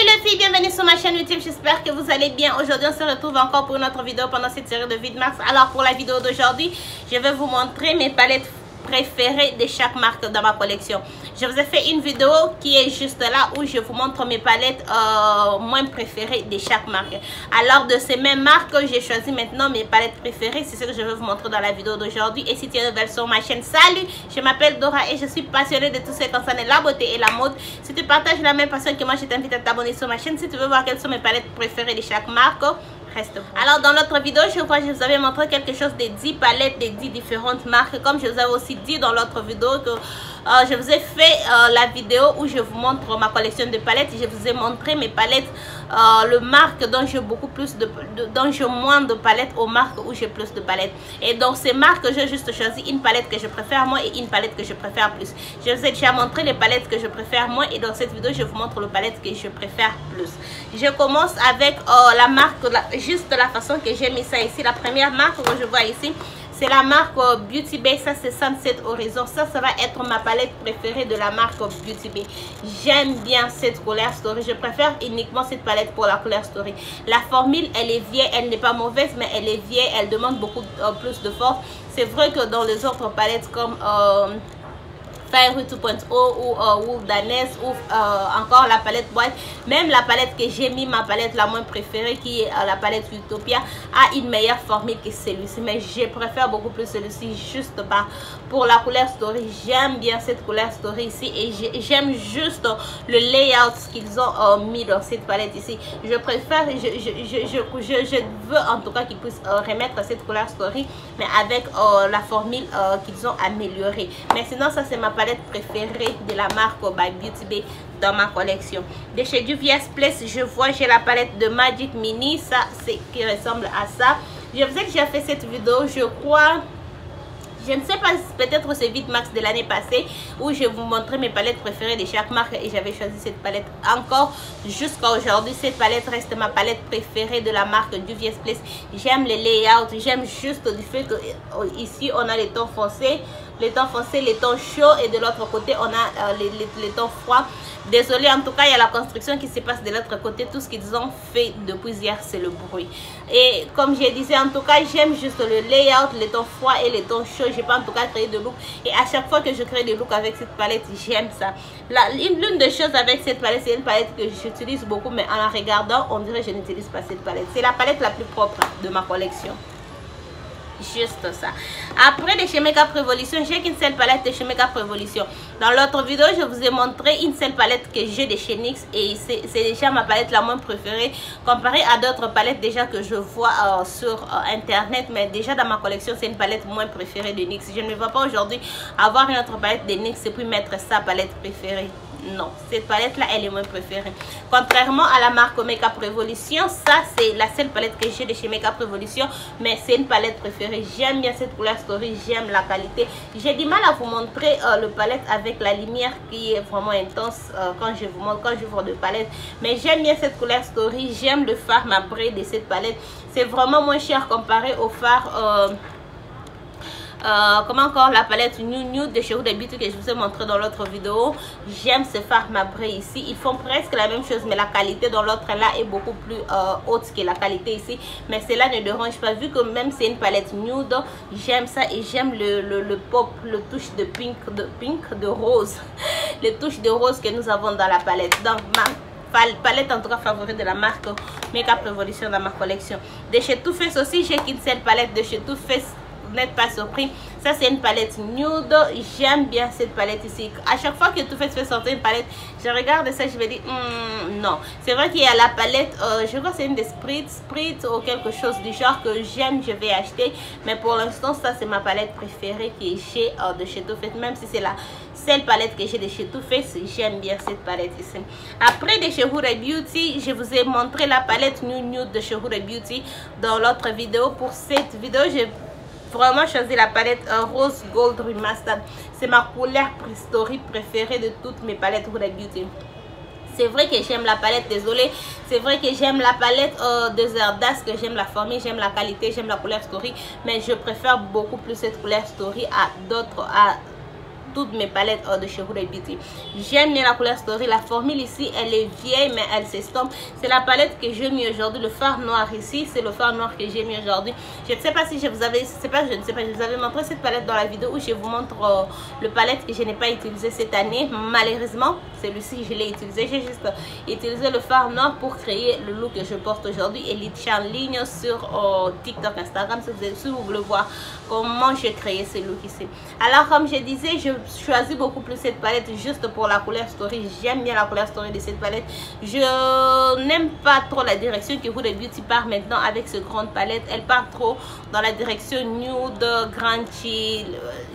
Salut les filles, bienvenue sur ma chaîne YouTube, j'espère que vous allez bien. Aujourd'hui on se retrouve encore pour une autre vidéo pendant cette série de Vidmax. Alors pour la vidéo d'aujourd'hui, je vais vous montrer mes palettes préférées de chaque marque dans ma collection. Je vous ai fait une vidéo qui est juste là où je vous montre mes palettes moins préférées de chaque marque. Alors de ces mêmes marques, j'ai choisi maintenant mes palettes préférées. C'est ce que je vais vous montrer dans la vidéo d'aujourd'hui. Et si tu es nouvelle sur ma chaîne, salut, je m'appelle Dora et je suis passionnée de tout ce qui concerne la beauté et la mode. Si tu partages la même passion que moi, je t'invite à t'abonner sur ma chaîne. Si tu veux voir quelles sont mes palettes préférées de chaque marque, reste. Alors dans notre vidéo, je crois que je vous avais montré quelque chose de 10 palettes de 10 différentes marques. Comme je vous avais aussi dit dans l'autre vidéo que je vous ai fait la vidéo où je vous montre ma collection de palettes. Je vous ai montré mes palettes, le marque dont j'ai beaucoup plus dont j'ai moins de palettes aux marques où j'ai plus de palettes. Et dans ces marques, j'ai juste choisi une palette que je préfère moi et une palette que je préfère plus. Je vous ai déjà montré les palettes que je préfère moi et dans cette vidéo, je vous montre les palettes que je préfère plus. Je commence avec la marque, juste la façon que j'ai mis ça ici. La première marque que je vois ici, c'est la marque Beauty Bay. Ça c'est Sunset Horizon. Ça va être ma palette préférée de la marque Beauty Bay. J'aime bien cette couleur story. Je préfère uniquement cette palette pour la couleur story. La formule, elle est vieille, elle n'est pas mauvaise, mais elle est vieille, elle demande beaucoup plus de force. C'est vrai que dans les autres palettes comme Fairy 2.0 ou Wilderness ou encore la palette boîte, même la palette que j'ai mis, ma palette la moins préférée qui est la palette Utopia, a une meilleure formule que celui-ci, mais je préfère beaucoup plus celui-ci juste pas pour la couleur story. J'aime bien cette couleur story ici et j'aime juste le layout qu'ils ont mis dans cette palette ici. Je préfère, je veux en tout cas qu'ils puissent remettre cette couleur story, mais avec la formule qu'ils ont améliorée. Mais sinon ça c'est ma palette préférée de la marque by Beauty Bay dans ma collection. De chez Juvia's Place, je vois j'ai la palette de Magic Mini. Ça c'est qui ressemble à ça. Je vous ai déjà fait cette vidéo, je crois. Je ne sais pas, peut-être c'est Vidmax de l'année passée où je vous montrais mes palettes préférées de chaque marque et j'avais choisi cette palette encore jusqu'à aujourd'hui. Cette palette reste ma palette préférée de la marque Juvia's Place. J'aime les layouts, j'aime juste du fait que ici on a les tons foncés, les tons chauds et de l'autre côté on a les tons froids. Désolée, en tout cas il y a la construction qui se passe de l'autre côté. Tout ce qu'ils ont fait depuis hier c'est le bruit. Et comme je disais, en tout cas j'aime juste le layout, les tons froids et les tons chauds. J'ai pas en tout cas créé de look et à chaque fois que je crée des looks avec cette palette, j'aime ça. L'une des choses avec cette palette, c'est une palette que j'utilise beaucoup, mais en la regardant on dirait que je n'utilise pas cette palette. C'est la palette la plus propre de ma collection. Juste ça. Après de chez Makeup Revolution, j'ai qu'une seule palette de chez Makeup Revolution. Dans l'autre vidéo, je vous ai montré une seule palette que j'ai de chez NYX et c'est déjà ma palette la moins préférée comparée à d'autres palettes déjà que je vois sur internet. Mais déjà dans ma collection, c'est une palette moins préférée de NYX. Je ne me vois pas aujourd'hui avoir une autre palette de NYX et puis mettre sa palette préférée. Non, cette palette là elle est moins préférée. Contrairement à la marque Makeup Revolution, ça c'est la seule palette que j'ai de chez Makeup Revolution, mais c'est une palette préférée. J'aime bien cette couleur story, j'aime la qualité. J'ai du mal à vous montrer le palette avec la lumière qui est vraiment intense quand je vous montre, quand j'ouvre de palette, mais j'aime bien cette couleur story. J'aime le fard marbré de cette palette. C'est vraiment moins cher comparé au fard comment encore la palette Nude de chez Huda Beauty que je vous ai montré dans l'autre vidéo. J'aime ce fard marbré ici. Ils font presque la même chose, mais la qualité dans l'autre là est beaucoup plus haute que la qualité ici. Mais cela ne dérange pas vu que même c'est une palette nude. J'aime ça et j'aime le pop, le touche de de rose, les touches de rose que nous avons dans la palette. Donc ma palette en tout cas favorite de la marque Makeup Revolution dans ma collection. De chez Too Faced aussi, j'ai qu'une seule palette de chez Too Faced. N'êtes pas surpris, ça c'est une palette nude. J'aime bien cette palette ici. À chaque fois que Too Faced fait sortir une palette, je regarde ça, je me dis non. C'est vrai qu'il y a la palette, je crois que c'est une des Spritz ou quelque chose du genre que j'aime, je vais acheter. Mais pour l'instant, ça c'est ma palette préférée qui est de chez Too Faced. Même si c'est la seule palette que j'ai de chez Too Faced, j'aime bien cette palette ici. Après de chez Huda Beauty, je vous ai montré la palette Nude de chez Huda Beauty dans l'autre vidéo. Pour cette vidéo, j'ai vraiment choisi la palette Rose Gold Remastered. C'est ma couleur story préférée de toutes mes palettes Huda Beauty. C'est vrai que j'aime la palette, désolé. C'est vrai que j'aime la palette de Zardas, que j'aime la formule, j'aime la qualité, j'aime la couleur story. Mais je préfère beaucoup plus cette couleur story à d'autres, toutes mes palettes de chez Huda Beauty. J'aime bien la couleur Story. La formule ici, elle est vieille, mais elle s'estompe. C'est la palette que j'ai mis aujourd'hui. Le fard noir ici, c'est le fard noir que j'ai mis aujourd'hui. Je ne sais pas si je vous avais, je vous avais montré cette palette dans la vidéo où je vous montre le palette que je n'ai pas utilisé cette année. Malheureusement, celui-ci, je l'ai utilisé. J'ai juste utilisé le fard noir pour créer le look que je porte aujourd'hui. Et je suis en ligne sur TikTok, Instagram, si vous voulez voir comment j'ai créé ce look ici. Alors, comme je disais, je choisis beaucoup plus cette palette juste pour la couleur Story. J'aime bien la couleur Story de cette palette. Je n'aime pas trop la direction que Huda Beauty part maintenant avec ce grande palette. Elle part trop dans la direction nude, grand chill.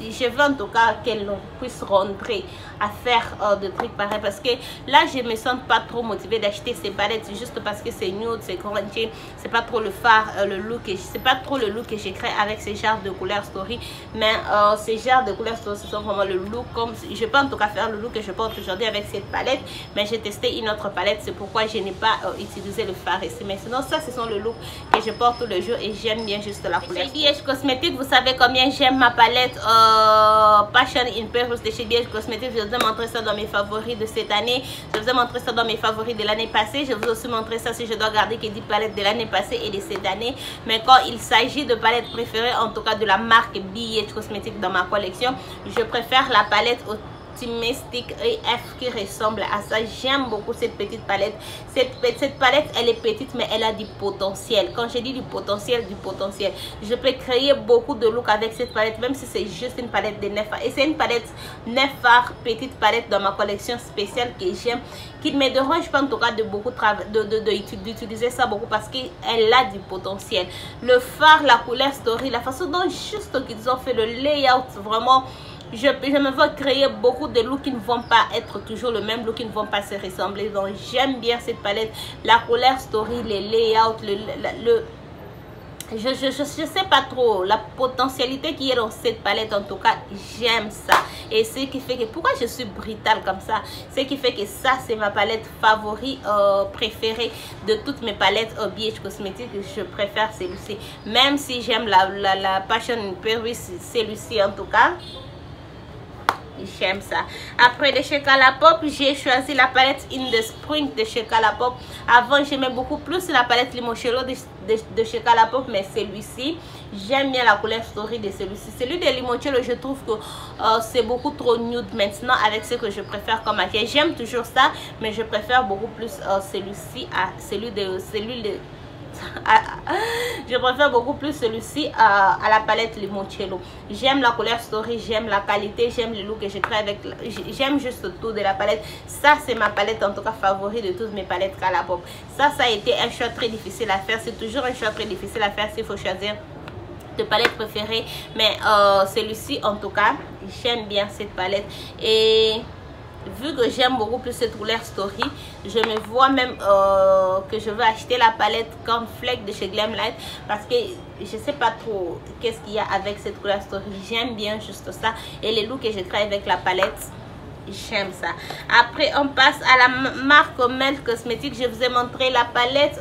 Je veux en tout cas qu'elle puisse rentrer à faire des trucs pareils, parce que là je me sens pas trop motivée d'acheter ces palettes juste parce que c'est nude, c'est grand chill, c'est pas trop le phare, le look, c'est pas trop le look que j'ai créé avec ces genres de couleurs Story. Mais ces genres de couleurs Story, ce sont vraiment le look, comme je peux en tout cas faire le look que je porte aujourd'hui avec cette palette. Mais j'ai testé une autre palette, c'est pourquoi je n'ai pas utilisé le phare ici. Mais sinon ça, ce sont le look que je porte tous les jours et j'aime bien juste la couleur. Chez BH Cosmetics, vous savez combien j'aime ma palette Passion in Paris de chez BH Cosmetics. Je vous ai montré ça dans mes favoris de cette année. Je vous ai montré ça dans mes favoris de l'année passée. Je vous ai aussi montré ça, si je dois garder, que 10 palettes de l'année passée et de cette année. Mais quand il s'agit de palettes préférées, en tout cas de la marque BH Cosmetics dans ma collection, je préfère la palette Mystic EF qui ressemble à ça. J'aime beaucoup cette petite palette. Cette palette, elle est petite mais elle a du potentiel. Quand je dis du potentiel, je peux créer beaucoup de looks avec cette palette, même si c'est juste une palette de 9 fards. Et c'est une palette 9 fards, petite palette dans ma collection spéciale que j'aime, qui ne me dérange pas en tout cas de beaucoup d'utiliser ça beaucoup, parce qu'elle a du potentiel. Le fard, la couleur Story, la façon dont juste qu'ils ont fait le layout, vraiment je me veux créer beaucoup de looks qui ne vont pas être toujours le même look, qui ne vont pas se ressembler. Donc j'aime bien cette palette, la couleur Story, les layouts, je sais pas trop la potentialité qui est dans cette palette. En tout cas, j'aime ça. Et ce qui fait que, pourquoi je suis brutale comme ça, ce qui fait que ça, c'est ma palette favorite, préférée de toutes mes palettes BH Cosmetics. Je préfère celui-ci, même si j'aime la Passion in Paris, celui-ci en tout cas. J'aime ça. Après de chez Colourpop, j'ai choisi la palette In The Spring de chez Colourpop. Avant, j'aimais beaucoup plus la palette Limoncello de chez Colourpop, mais celui-ci, j'aime bien la couleur Story de celui-ci. Celui de Limoncello, je trouve que c'est beaucoup trop nude maintenant avec ce que je préfère comme maquillage. J'aime toujours ça, mais je préfère beaucoup plus celui-ci à celui de je préfère beaucoup plus celui-ci à la palette Limoncello. J'aime la couleur Story, j'aime la qualité, j'aime le look que je crée avec, j'aime juste tout de la palette. Ça, c'est ma palette en tout cas favorite de toutes mes palettes Colourpop. Ça a été un choix très difficile à faire. C'est toujours un choix très difficile à faire s'il faut choisir de palette préférée. Mais celui-ci en tout cas, j'aime bien cette palette. Et vu que j'aime beaucoup plus cette couleur Story, je me vois même que je veux acheter la palette Cornflake de chez Glamlight, parce que je sais pas trop qu'est-ce qu'il y a avec cette couleur Story. J'aime bien juste ça et les looks que je crée avec la palette, j'aime ça. Après on passe à la marque Melt Cosmetics. Je vous ai montré la palette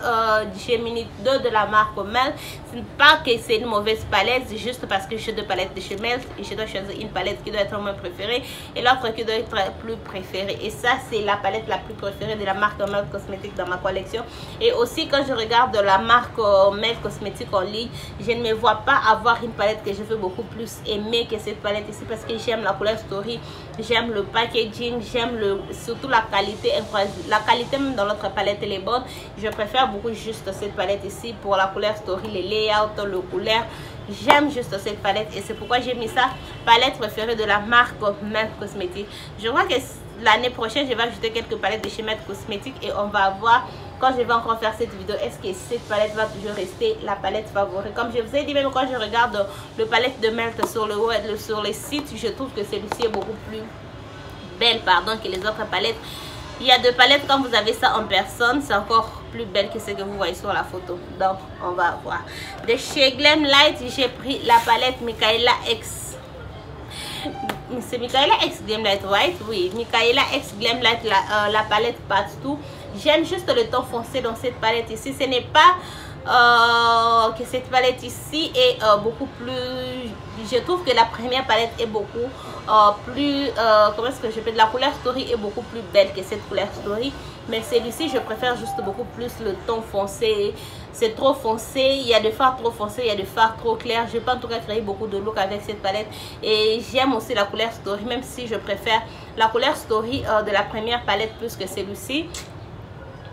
Gemini 2 de la marque Melt. Ce n'est pas que c'est une mauvaise palette, c'est juste parce que j'ai deux palettes de chez Melt et je dois choisir une palette qui doit être moins préférée et l'autre qui doit être plus préférée. Et ça, c'est la palette la plus préférée de la marque Melt Cosmetics dans ma collection. Et aussi quand je regarde la marque Melt Cosmetics en ligne, je ne me vois pas avoir une palette que je veux beaucoup plus aimer que cette palette ici, parce que j'aime la couleur Story, j'aime le packaging, j'aime surtout la qualité incroyable. La qualité même dans l'autre palette elle est bonne. Je préfère beaucoup juste cette palette ici pour la couleur Story, les layouts, le couleur. J'aime juste cette palette et c'est pourquoi j'ai mis ça palette préférée de la marque Melt Cosmetics. Je crois que l'année prochaine je vais ajouter quelques palettes de chez Melt Cosmetics et on va voir quand je vais encore faire cette vidéo, est-ce que cette palette va toujours rester la palette favorite. Comme je vous ai dit, même quand je regarde le palette de Melt sur le web, sur les sites, je trouve que celui-ci est beaucoup plus belle que les autres palettes. Il y a deux palettes, quand vous avez ça en personne, c'est encore plus belle que ce que vous voyez sur la photo. Donc, on va voir. De chez Glamlight, j'ai pris la palette Micaela X. C'est Micaela X Glamlight, right? Oui, Micaela X Glamlight, la palette Partout. J'aime juste le ton foncé dans cette palette ici. Ce n'est pas que cette palette ici est beaucoup plus... Je trouve que la première palette est beaucoup plus... comment est-ce que je peux... La couleur Story est beaucoup plus belle que cette couleur Story. Mais celui-ci, je préfère juste beaucoup plus le ton foncé. C'est trop foncé, il y a des fards trop foncés, il y a des fards trop clairs. Je peux en tout cas créer beaucoup de look avec cette palette. Et j'aime aussi la couleur Story, même si je préfère la couleur Story de la première palette plus que celui-ci.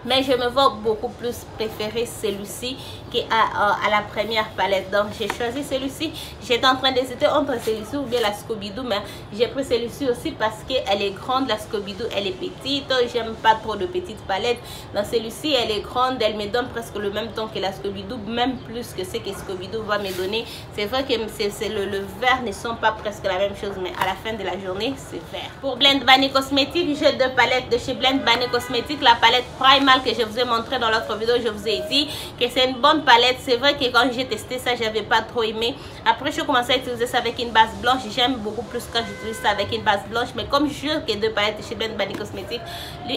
Mais je me vois beaucoup plus préférer celui-ci qu'à la première palette. Donc j'ai choisi celui-ci. J'étais en train d'hésiter entre celui-ci ou bien la Scooby-Doo. Mais j'ai pris celui-ci aussi parce qu'elle est grande. La Scooby-Doo elle est petite. J'aime pas trop de petites palettes. Dans celui-ci elle est grande. Elle me donne presque le même ton que la Scooby-Doo. Même plus que ce que Scooby-Doo va me donner. C'est vrai que le vert ne sont pas presque la même chose. Mais à la fin de la journée c'est vert. Pour Blend Bunny Cosmetics, j'ai deux palettes de chez Blend Bunny Cosmetics. La palette Primal que je vous ai montré dans l'autre vidéo, je vous ai dit que c'est une bonne palette. C'est vrai que quand j'ai testé ça, j'avais pas trop aimé. Après, je commençais à utiliser ça avec une base blanche. J'aime beaucoup plus quand j'utilise ça avec une base blanche. Mais comme je veux que deux palettes chez Blend Bunny Cosmetics,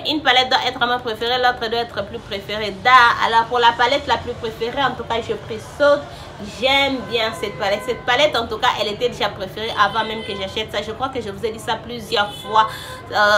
une palette doit être ma préférée, l'autre doit être plus préférée. Alors pour la palette la plus préférée, en tout cas, je pris Saute. J'aime bien cette palette. Cette palette, en tout cas, elle était déjà préférée avant même que j'achète ça. Je crois que je vous ai dit ça plusieurs fois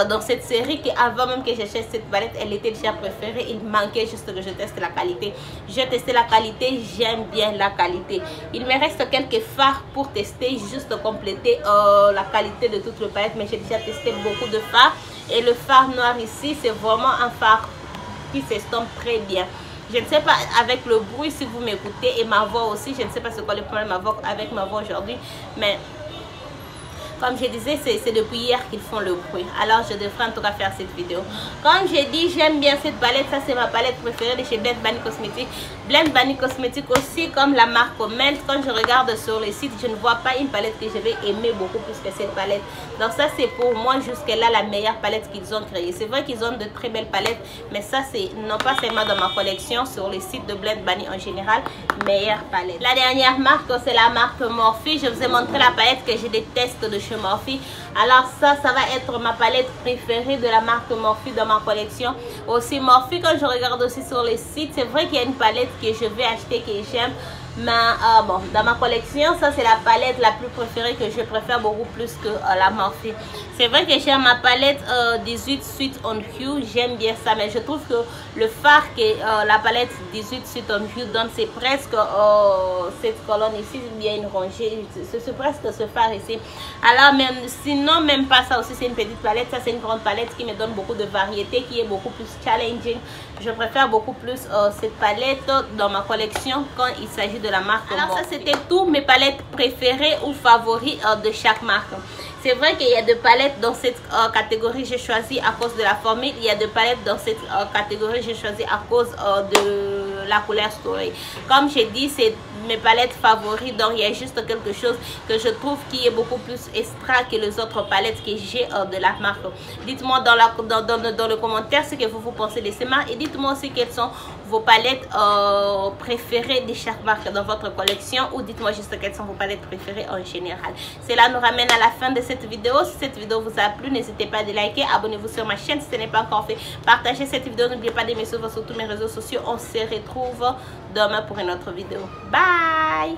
dans cette série, qu'avant même que j'achète cette palette, elle était déjà préférée. Il manquait juste que je teste la qualité. J'ai testé la qualité, j'aime bien la qualité. Il me reste quelques fards pour tester, juste compléter la qualité de toute la palette. Mais j'ai déjà testé beaucoup de fards. Et le fard noir ici, c'est vraiment un fard qui s'estompe très bien. Je ne sais pas avec le bruit si vous m'écoutez et ma voix aussi. Je ne sais pas c'est quoi le problème avec ma voix aujourd'hui. Mais comme je disais, c'est depuis hier qu'ils font le bruit. Alors je devrais en tout cas faire cette vidéo. Comme j'ai dit, j'aime bien cette palette. Ça c'est ma palette préférée de chez Blend Bunny Cosmetics. Blend Bunny Cosmetics aussi, comme la marque Melt. Quand je regarde sur le site, je ne vois pas une palette que je vais aimer beaucoup plus que cette palette. Donc ça c'est pour moi jusque-là la meilleure palette qu'ils ont créée. C'est vrai qu'ils ont de très belles palettes, mais ça c'est non pas seulement dans ma collection, sur le site de Blend Bunny en général, meilleure palette. La dernière marque c'est la marque Morphe. Je vous ai montré la palette que je déteste de chez Morphe. Alors ça va être ma palette préférée de la marque Morphe dans ma collection. Aussi Morphe, quand je regarde aussi sur le site, c'est vrai qu'il y a une palette que je vais acheter que j'aime. Mais bon, dans ma collection, ça c'est la palette la plus préférée que je préfère beaucoup plus que la Morphe. C'est vrai que j'aime ma palette 18 Sweet on Hue, j'aime bien ça, mais je trouve que le fard que la palette 18 Sweet on Hue donne, c'est presque cette colonne ici, bien une rangée, c'est presque ce fard ici. Alors même sinon, même pas ça aussi, c'est une petite palette, ça c'est une grande palette qui me donne beaucoup de variété, qui est beaucoup plus challenging. Je préfère beaucoup plus cette palette dans ma collection quand il s'agit de la marque. Alors ça c'était tout mes palettes préférées ou favorites de chaque marque. C'est vrai qu'il y a des palettes dans cette catégorie j'ai choisi à cause de la formule. Il y a des palettes dans cette catégorie j'ai choisi à cause de la couleur Story. Comme j'ai dit, c'est mes palettes favorites, donc il y a juste quelque chose que je trouve qui est beaucoup plus extra que les autres palettes que j'ai de la marque. Dites-moi dans le commentaire ce que vous pensez de ces marques et dites-moi aussi quelles sont vos palettes préférées de chaque marque dans votre collection, ou dites-moi juste quelles sont vos palettes préférées en général. Cela nous ramène à la fin de cette vidéo. Si cette vidéo vous a plu, n'hésitez pas à liker, abonnez-vous sur ma chaîne si ce n'est pas encore fait, partagez cette vidéo, n'oubliez pas de me suivre sur tous mes réseaux sociaux. On se retrouve demain pour une autre vidéo. Bye.